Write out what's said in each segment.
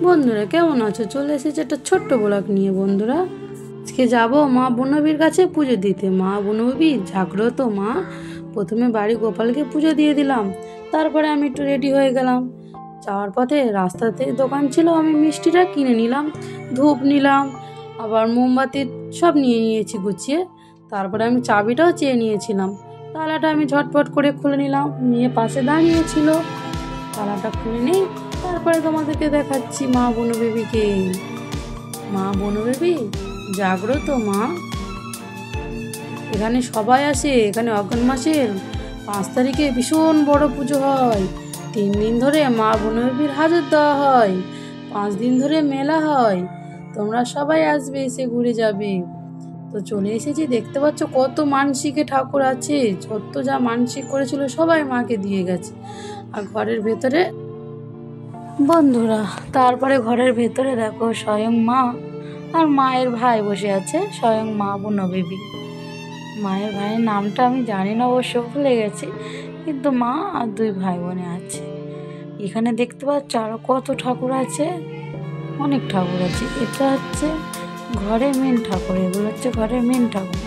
বন্ধুরা কেমন আছো? চলে এসেছে একটা ছোট্ট ব্লগ নিয়ে। বন্ধুরা আজকে যাব মা বনবীর কাছে পুজো দিতে। মা বনবী জাগ্রত মা। প্রথমে বাড়ি গোপালকে পুজো দিয়ে দিলাম, তারপরে আমি একটু রেডি হয়ে গেলাম। যাওয়ার পথে রাস্তাতে দোকান ছিল, আমি মিষ্টিটা কিনে নিলাম, ধূপ নিলাম, আবার মোমবাতি সব নিয়ে নিয়েছি গুছিয়ে। তারপরে আমি চাবিটাও চেয়ে নিয়েছিলাম। তালাটা আমি ঝটপট করে খুলে নিলাম, নিয়ে পাশে দাঁড়িয়েছিল। তালাটা খুলে নিই, তারপরে তোমাদেরকে দেখাচ্ছি মা বনবেবীকে। মা বনবেবী জাগ্রত মা। এখানে সবাই আসে। এখানে অগ্রহায়ণ মাসের 5 তারিখে ভীষণ বড় পুজো হয়। 3 দিন ধরে মা বনবেবীর হাজত দেওয়া হয়, 5 দিন ধরে মেলা হয়। তোমরা সবাই আসবে, এসে ঘুরে যাবে। তো চলে এসেছি, দেখতে পাচ্ছ কত মানসিকে ঠাকুর আছে। যত যা মানসিক করেছিল সবাই মাকে দিয়ে গেছে। আর ঘরের ভেতরে বন্ধুরা, তারপরে ঘরের ভেতরে দেখো স্বয়ং মা আর মায়ের ভাই বসে আছে, স্বয়ং মা বনবেবী। মায়ের ভাইয়ের নামটা আমি জানি না, অবশ্য ভুলে গেছি, কিন্তু মা আর 2 ভাই বোনে আছে। এখানে দেখতে পাচ্ছ আরো কত ঠাকুর আছে, অনেক ঠাকুর আছে। এটা হচ্ছে ঘরের মেন ঠাকুর, এগুলো হচ্ছে ঘরের মেন ঠাকুর।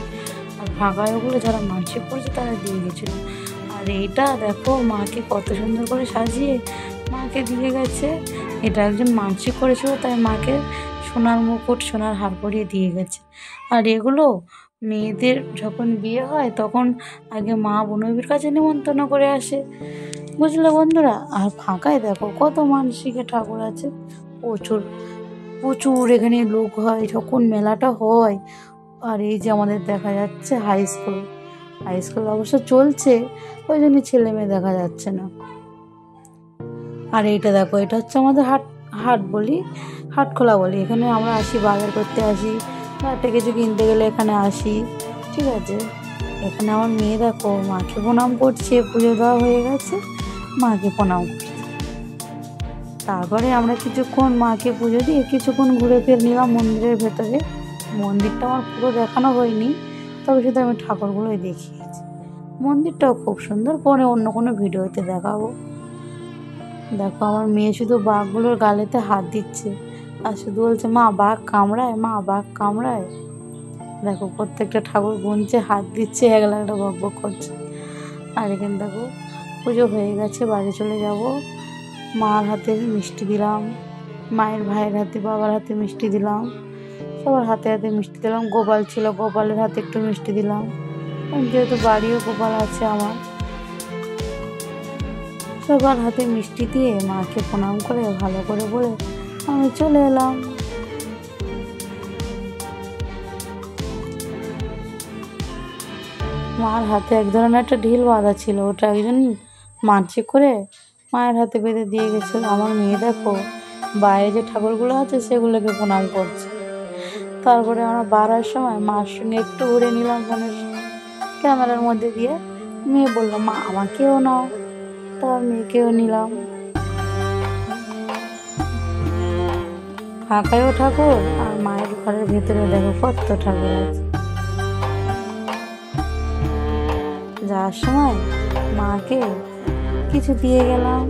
আর ফাঁকা ওগুলো যারা মানসিক করেছে তারা দিয়ে গেছিল। আর এইটা দেখো মাকে কত সুন্দর করে সাজিয়ে মাকে দিয়ে গেছে। এটা একজন মানসিক করেছিল, তাই মাকে সোনার মুকুট সোনার হার পরিয়ে দিয়ে গেছে। আর এগুলো মেয়েদের যখন বিয়ে হয় তখন আগে মা বনবীর কাছে নিমন্ত্রণ করে আসে, বুঝলে বন্ধুরা। আর ফাঁকায় দেখো কত মানসিকে ঠাকুর আছে, প্রচুর প্রচুর এখানে লোক হয় যখন মেলাটা হয়। আর এই যে আমাদের দেখা যাচ্ছে হাই স্কুল, হাই স্কুল অবশ্য চলছে, ওই জন্য ছেলে মেয়ে দেখা যাচ্ছে না। আর এইটা দেখো, এটা হচ্ছে আমাদের হাট বলি, হাট খোলা বলি। এখানে আমরা আসি, বাজার করতে আসি, বা একটা কিছু কিনতে গেলে এখানে আসি, ঠিক আছে। এখানে আমার মেয়ে দেখো মাকে প্রণাম করছে, পুজো দেওয়া হয়ে গেছে, মাকে প্রণাম করছে। তারপরে আমরা কিছুক্ষণ মাকে পুজো দিয়ে কিছুক্ষণ ঘুরে ফিরে নিলাম মন্দিরের ভেতরে। মন্দিরটা আমার পুরো দেখানো হয়নি, তবে শুধু আমি ঠাকুরগুলোই দেখিয়েছি। মন্দিরটাও খুব সুন্দর, পরে অন্য কোনো ভিডিওতে দেখাবো। দেখো আমার মেয়ে শুধু বাঘগুলোর গালেতে হাত দিচ্ছে আর শুধু বলছে মা বাঘ কামড়ায়, মা বাঘ কামড়ায়। দেখো প্রত্যেকটা ঠাকুর গুনছে, হাত দিচ্ছে, একলা একটা বক বক করছে। আর এখানে দেখো পুজো হয়ে গেছে, বাড়ি চলে যাব। মার হাতে মিষ্টি দিলাম, মায়ের ভাইয়ের হাতে, বাবার হাতে মিষ্টি দিলাম, সবার হাতে হাতে মিষ্টি দিলাম। গোপাল ছিল, গোপালের হাতে একটু মিষ্টি দিলাম, যেহেতু বাড়িও গোপাল আছে আমার। সবার হাতে মিষ্টি দিয়ে মাকে প্রণাম করে ভালো করে বলে আমি চলে এলাম। মার হাতে এক ধরনের একটা ঢিল বাঁধা ছিল, ওটা একজন মানসিক করে মায়ের হাতে বেঁধে দিয়ে গেছিল। আমার মেয়ে দেখো বাইরে যে ঠাকুরগুলো আছে সেগুলোকে প্রণাম করছে। তারপরে আমরা বাড়ার সময় মার সঙ্গে একটু ঘুরে নিলাম ক্যামেরার মধ্যে দিয়ে। মেয়ে বললো মা আমাকেও নাও, তার মেয়েকেও নিলাম। ফাঁকায়ও ঠাকুর, আর মায়ের ঘরের ভেতরে দেখো কত ঠাকুর আছে। যাওয়ার সময় মাকে কিছু দিয়ে গেলাম।